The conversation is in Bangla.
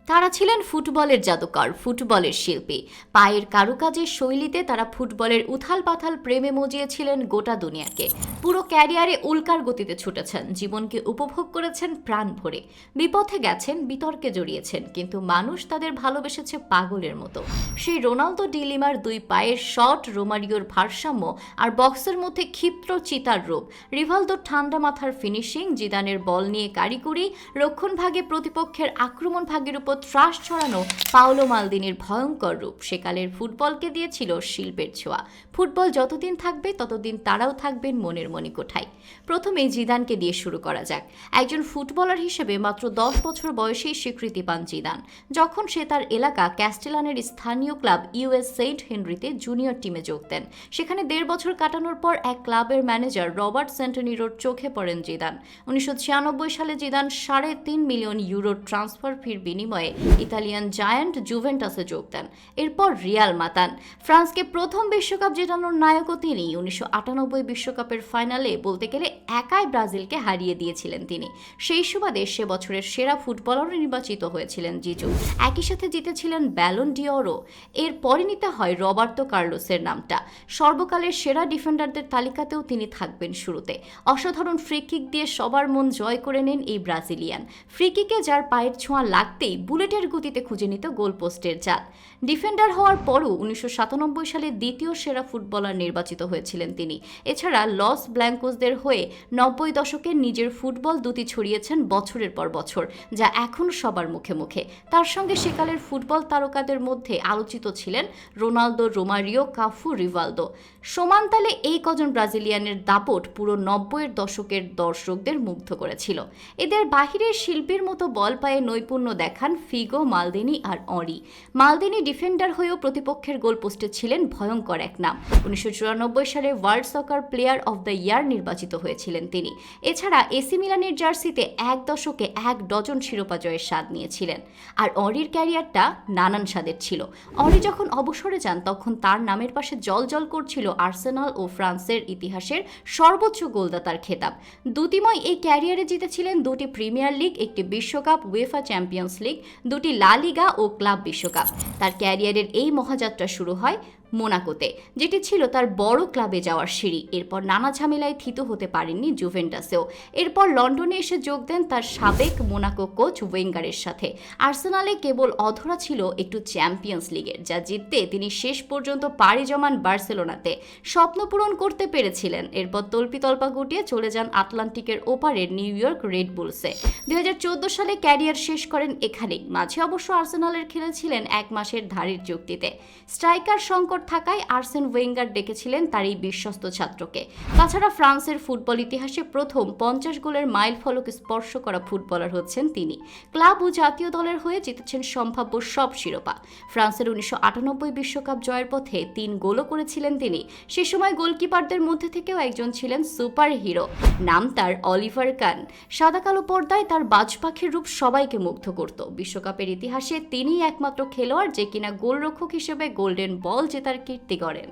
তারা ছিলেন ফুটবলের জাদুকর, ফুটবলের শিল্পী। পায়ের কারুকাজের শৈলীতে তারা ফুটবলের উথাল পাথাল প্রেমে মজিয়েছিলেন গোটা দুনিয়াকে। পুরো ক্যারিয়ারে উল্কার গতিতে ছুটেছেন, জীবনকে উপভোগ করেছেন প্রাণ ভরে। বিপথে গেছেন, বিতর্কে জড়িয়েছেন, কিন্তু মানুষ তাদের ভালোবেসেছে পাগলের মতো। সেই রোনালদো ডিলিমার দুই পায়ের শট, রোমারিওর ভারসাম্য আর বক্সের মধ্যে ক্ষিপ্র চিতার রূপ, রিভালদোর ঠান্ডা মাথার ফিনিশিং, জিদানের বল নিয়ে কারিকুরি, রক্ষণ ভাগে প্রতিপক্ষের আক্রমণ ভাগের উপর ত্রাস ছড়ানো পাওলো মালদিনির ভয়ঙ্কর রূপ সেকালের ফুটবলকে দিয়েছিল শিল্পের ছোঁয়া। ফুটবল যতদিন থাকবে ততদিন তারাও থাকবেন মনের মণিকোঠায়। প্রথমে জিদানকে দিয়ে শুরু করা যাক। একজন ফুটবলার হিসেবে মাত্র 10 বছর বয়সেই স্বীকৃতি পান জিদান, যখন সে তার এলাকা ক্যাস্টেলানের স্থানীয় ক্লাব ইউএস সেন্ট হেনরিতে জুনিয়র টিমে যোগ দেন। সেখানে 1.5 বছর কাটানোর পর এক ক্লাবের ম্যানেজার রবার্ট সেন্টেনিরোর চোখে পড়েন জিদান। 1996 সালে জিদান 3.5 মিলিয়ন ইউরোর ট্রান্সফার ফির বিনিময়ে ইতালিয়ান জায়ান্ট জুভেন্টাসে যোগ দেন। এরপর রিয়াল মাতান। ফ্রান্সকে প্রথম বিশ্বকাপ জেতানোর নায়কও তিনি। 1998 বিশ্বকাপের ফাইনালে বলতে গেলে একাই ব্রাজিলকে হারিয়ে দিয়েছিলেন তিনি। সেই সুবাদে সে বছরের সেরা ফুটবলার নির্বাচিত হয়েছিলেন জিজু। একই সাথে জিতেছিলেন ব্যালন ডিওরও। এরপরই নিতে হয় রবার্তো কার্লোসের নামটা। সর্বকালের সেরা ডিফেন্ডারদের তালিকাতেও তিনি থাকবেন শুরুতে। অসাধারণ ফ্রি কিক দিয়ে সবার মন জয় করে নেন এই ব্রাজিলিয়ান। ফ্রি কিকে যার পায়ের ছোঁয়া লাগতেই বুলেটের গতিতে খুঁজে নিত গোলপোস্টের জাল। ডিফেন্ডার হওয়ার পরও 1997 সালে দ্বিতীয় সেরা ফুটবলার নির্বাচিত হয়েছিলেন তিনি। এছাড়া লস ব্ল্যাঙ্কোসদের হয়ে 90 দশকে নিজের ফুটবল দুটি ছড়িয়েছেন বছরের পর বছর, যা এখন সবার মুখে মুখে। তার সঙ্গে সেকালের ফুটবল তারকাদের মধ্যে আলোচিত ছিলেন রোনালদো, রোমারিও, কাফু, রিভালদো। সমান তালে এই কজন ব্রাজিলিয়ানের দাপট পুরো 90-এর দশকের দর্শকদের মুগ্ধ করেছিল। এদের বাহিরের শিল্পীর মতো বল পায়ে নৈপুণ্য দেখান ফিগো, মালদিনি আর অঁরি। মালদিনি ডিফেন্ডার হয়েও প্রতিপক্ষের গোলপোস্টে ছিলেন ভয়ঙ্কর এক নাম। 1994 সালে world soccer player of the year নির্বাচিত হয়েছিলেন তিনি। এছাড়া এসি মিলানের জার্সিতে এক দশকে 1 ডজন শিরোপা জয়ের স্বাদ নিয়েছিলেন। আর অঁরির ক্যারিয়ারটা নানান স্বাদের ছিল। অঁরি যখন অবসরে যান তখন তার নামের পাশে জল করছিল আর্সেনাল ও ফ্রান্সের ইতিহাসের সর্বোচ্চ গোলদাতার খেতাব। দুটিময় এই ক্যারিয়ারে জিতেছিলেন 2টি প্রিমিয়ার লিগ, 1টি বিশ্বকাপ, উয়েফা চ্যাম্পিয়ন্স লিগ, 2টি লা লিগা ও ক্লাব বিশ্বকাপ। তার ক্যারিয়ারের এই মহাযাত্রা শুরু হয় মোনাকোতে, যেটি ছিল তার বড় ক্লাবে যাওয়ার সিঁড়ি। এরপর নানা ঝামেলায় থিত হতে পারেননি জুভেন্টাসেও। এরপর লন্ডনে এসে যোগ দেন তার সাবেক মোনাকো কোচ ওয়েঙ্গারের সাথে। আর্সেনালে কেবল অধরা ছিল একটু চ্যাম্পিয়ন্স লিগের, যা জিততে তিনি শেষ পর্যন্ত পাড়ি জমান বার্সেলোনাতে। স্বপ্ন পূরণ করতে পেরেছিলেন। এরপর তল্পিতল্পা গুটিয়ে চলে যান আটলান্টিকের ওপারের নিউ ইয়র্ক রেড বুলসে। 2014 সালে ক্যারিয়ার শেষ করেন এখানেই। মাঝে অবশ্য আর্সেনালের খেলেছিলেন 1 মাসের ধারের চুক্তিতে। স্ট্রাইকার সংকট থাকায় আর্সেন ওয়েঙ্গার ডেকেছিলেন তার এই বিশ্বস্ত ছাত্রকে। তাছাড়া ফ্রান্সের ফুটবল ইতিহাসে প্রথম 50 গোলের মাইল ফলক স্পর্শ করা ফুটবলার হচ্ছেন তিনি। ক্লাব ও জাতীয় দলের হয়ে জিতেছেন সম্ভাব্য সব শিরোপা। ফ্রান্সের 1998 বিশ্বকাপ জয়ের পথে 3 গোলও করেছিলেন তিনি। সে সময় গোলকিপারদের মধ্যে থেকেও একজন ছিলেন সুপার হিরো, নাম তার অলিভার কান। সাদা কালো পর্দায় তার বাজ পাখির রূপ সবাইকে মুগ্ধ করত। বিশ্বকাপের ইতিহাসে তিনিই একমাত্র খেলোয়াড় যে কিনা গোলরক্ষক হিসেবে গোল্ডেন বল জেতার কীর্তি গড়েন।